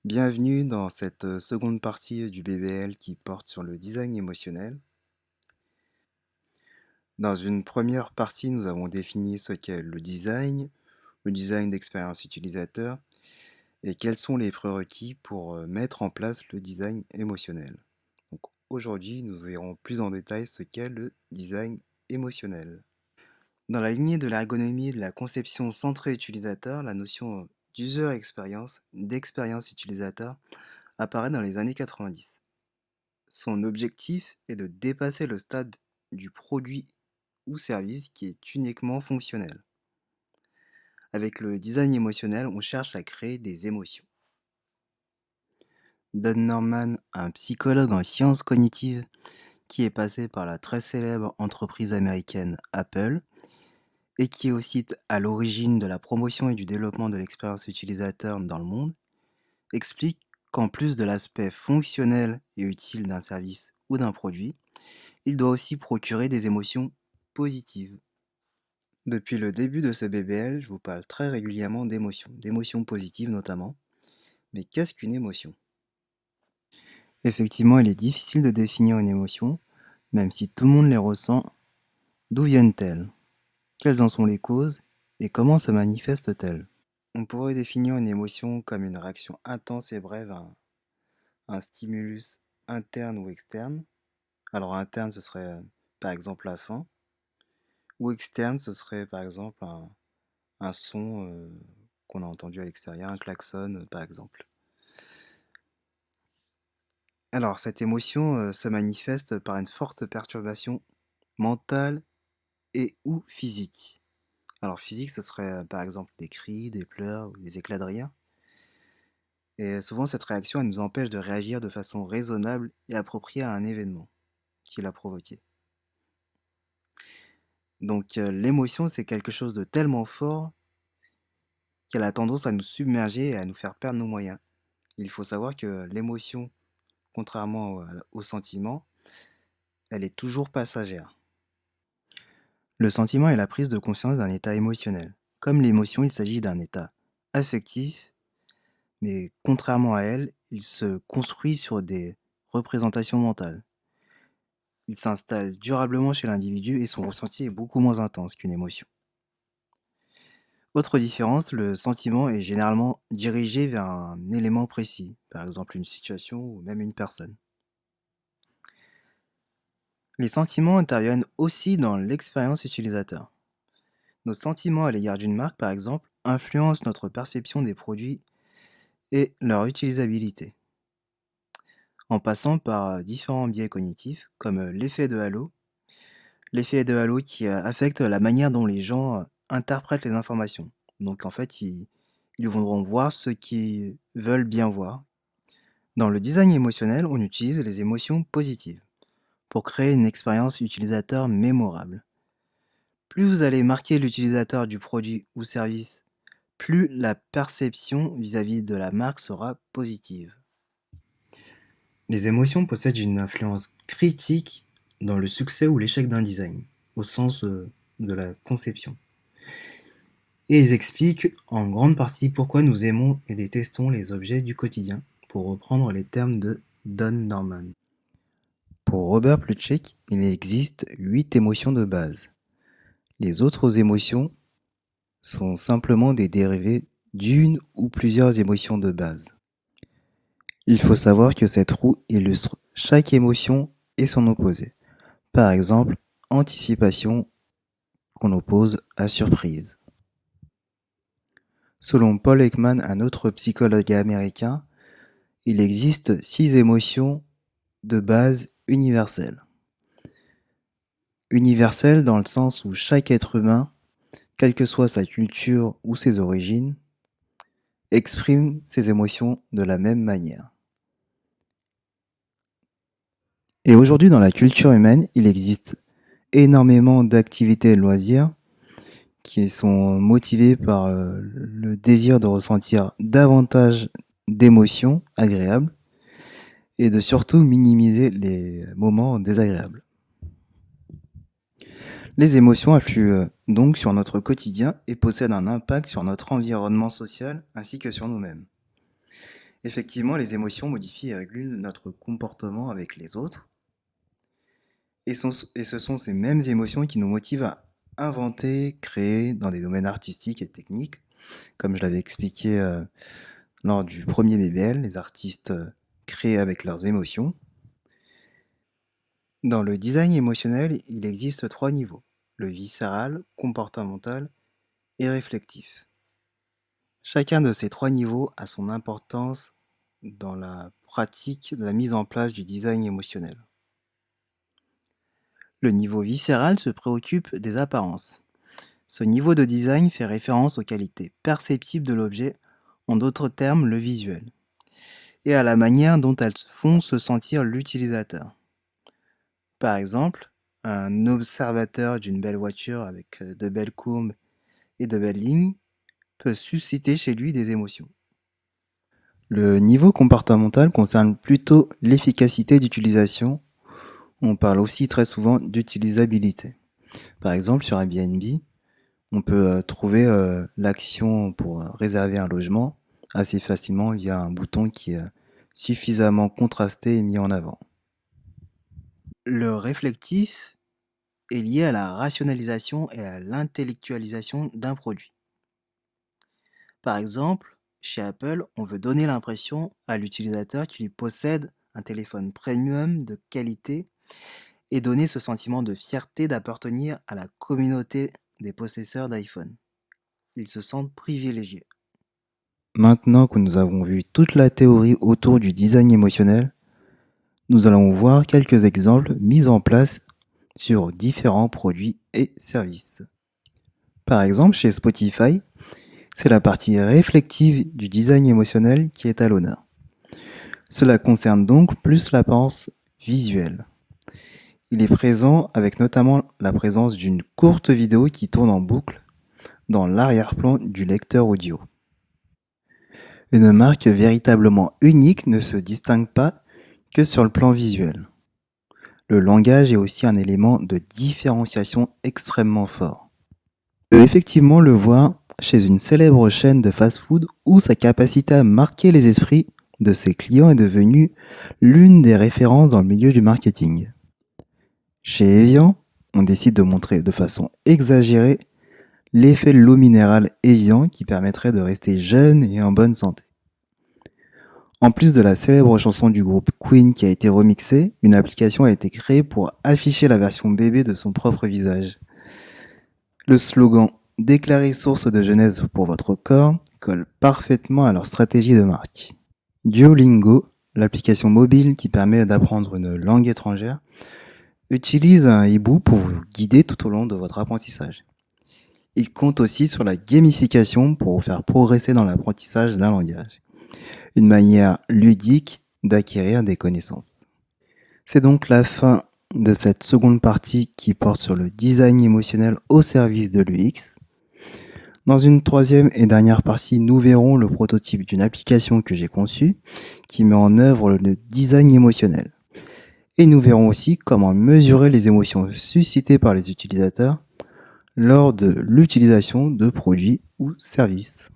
Bienvenue dans cette seconde partie du BBL qui porte sur le design émotionnel. Dans une première partie, nous avons défini ce qu'est le design d'expérience utilisateur et quels sont les prérequis pour mettre en place le design émotionnel. Donc aujourd'hui, nous verrons plus en détail ce qu'est le design émotionnel. Dans la lignée de l'ergonomie et de la conception centrée utilisateur, la notion d'user experience, d'expérience utilisateur, apparaît dans les années 90. Son objectif est de dépasser le stade du produit ou service qui est uniquement fonctionnel. Avec le design émotionnel, on cherche à créer des émotions. Don Norman, un psychologue en sciences cognitives qui est passé par la très célèbre entreprise américaine Apple et qui est aussi à l'origine de la promotion et du développement de l'expérience utilisateur dans le monde, explique qu'en plus de l'aspect fonctionnel et utile d'un service ou d'un produit, il doit aussi procurer des émotions positives. Depuis le début de ce BBL, je vous parle très régulièrement d'émotions positives notamment. Mais qu'est-ce qu'une émotion? Effectivement, il est difficile de définir une émotion, même si tout le monde les ressent. D'où viennent-elles? Quelles en sont les causes? Et comment se manifestent-elles? On pourrait définir une émotion comme une réaction intense et brève à un stimulus interne ou externe. Alors interne, ce serait par exemple la faim, ou externe, ce serait par exemple un son qu'on a entendu à l'extérieur, un klaxon par exemple. Alors cette émotion se manifeste par une forte perturbation mentale et ou physique. Alors physique, ce serait par exemple des cris, des pleurs ou des éclats de rire. Et souvent cette réaction, elle nous empêche de réagir de façon raisonnable et appropriée à un événement qui l'a provoqué. Donc l'émotion, c'est quelque chose de tellement fort qu'elle a tendance à nous submerger et à nous faire perdre nos moyens. Il faut savoir que l'émotion, contrairement au sentiment, elle est toujours passagère. Le sentiment est la prise de conscience d'un état émotionnel. Comme l'émotion, il s'agit d'un état affectif, mais contrairement à elle, il se construit sur des représentations mentales. Il s'installe durablement chez l'individu et son ressenti est beaucoup moins intense qu'une émotion. Autre différence, le sentiment est généralement dirigé vers un élément précis, par exemple une situation ou même une personne. Les sentiments interviennent aussi dans l'expérience utilisateur. Nos sentiments à l'égard d'une marque, par exemple, influencent notre perception des produits et leur utilisabilité, en passant par différents biais cognitifs, comme l'effet de halo qui affecte la manière dont les gens interprètent les informations. Donc en fait, ils vont voir ce qu'ils veulent bien voir. Dans le design émotionnel, on utilise les émotions positives pour créer une expérience utilisateur mémorable. Plus vous allez marquer l'utilisateur du produit ou service, plus la perception vis-à-vis de la marque sera positive. Les émotions possèdent une influence critique dans le succès ou l'échec d'un design, au sens de la conception. Et ils expliquent en grande partie pourquoi nous aimons et détestons les objets du quotidien, pour reprendre les termes de Don Norman. Pour Robert Plutchik, il existe 8 émotions de base. Les autres émotions sont simplement des dérivés d'une ou plusieurs émotions de base. Il faut savoir que cette roue illustre chaque émotion et son opposé. Par exemple, anticipation qu'on oppose à surprise. Selon Paul Ekman, un autre psychologue américain, il existe 6 émotions de base universelles. Universelles dans le sens où chaque être humain, quelle que soit sa culture ou ses origines, exprime ses émotions de la même manière. Et aujourd'hui, dans la culture humaine, il existe énormément d'activités et de loisirs qui sont motivés par le désir de ressentir davantage d'émotions agréables et de surtout minimiser les moments désagréables. Les émotions influent donc sur notre quotidien et possèdent un impact sur notre environnement social ainsi que sur nous-mêmes. Effectivement, les émotions modifient et régulent notre comportement avec les autres. Et ce sont ces mêmes émotions qui nous motivent à inventer, créer dans des domaines artistiques et techniques. Comme je l'avais expliqué lors du premier BBL, les artistes créent avec leurs émotions. Dans le design émotionnel, il existe trois niveaux: le viscéral, comportemental et réflectif. Chacun de ces trois niveaux a son importance dans la pratique de la mise en place du design émotionnel. Le niveau viscéral se préoccupe des apparences. Ce niveau de design fait référence aux qualités perceptibles de l'objet, en d'autres termes le visuel, et à la manière dont elles font se sentir l'utilisateur. Par exemple, un observateur d'une belle voiture avec de belles courbes et de belles lignes peut susciter chez lui des émotions. Le niveau comportemental concerne plutôt l'efficacité d'utilisation. On parle aussi très souvent d'utilisabilité. Par exemple, sur Airbnb, on peut trouver l'action pour réserver un logement assez facilement via un bouton qui est suffisamment contrasté et mis en avant. Le réflectif est lié à la rationalisation et à l'intellectualisation d'un produit. Par exemple, chez Apple, on veut donner l'impression à l'utilisateur qu'il possède un téléphone premium de qualité et donner ce sentiment de fierté d'appartenir à la communauté des possesseurs d'iPhone. Ils se sentent privilégiés. Maintenant que nous avons vu toute la théorie autour du design émotionnel, nous allons voir quelques exemples mis en place sur différents produits et services. Par exemple, chez Spotify, c'est la partie réflective du design émotionnel qui est à l'honneur. Cela concerne donc plus l'apparence visuelle. Il est présent avec notamment la présence d'une courte vidéo qui tourne en boucle dans l'arrière-plan du lecteur audio. Une marque véritablement unique ne se distingue pas que sur le plan visuel. Le langage est aussi un élément de différenciation extrêmement fort. On peut effectivement le voir chez une célèbre chaîne de fast-food où sa capacité à marquer les esprits de ses clients est devenue l'une des références dans le milieu du marketing. Chez Evian, on décide de montrer de façon exagérée l'effet de l'eau minérale Evian qui permettrait de rester jeune et en bonne santé. En plus de la célèbre chanson du groupe Queen qui a été remixée, une application a été créée pour afficher la version bébé de son propre visage. Le slogan « Déclaré source de jeunesse pour votre corps » colle parfaitement à leur stratégie de marque. Duolingo, l'application mobile qui permet d'apprendre une langue étrangère, utilise un hibou pour vous guider tout au long de votre apprentissage. Il compte aussi sur la gamification pour vous faire progresser dans l'apprentissage d'un langage. Une manière ludique d'acquérir des connaissances. C'est donc la fin de cette seconde partie qui porte sur le design émotionnel au service de l'UX. Dans une troisième et dernière partie, nous verrons le prototype d'une application que j'ai conçue qui met en œuvre le design émotionnel. Et nous verrons aussi comment mesurer les émotions suscitées par les utilisateurs lors de l'utilisation de produits ou services.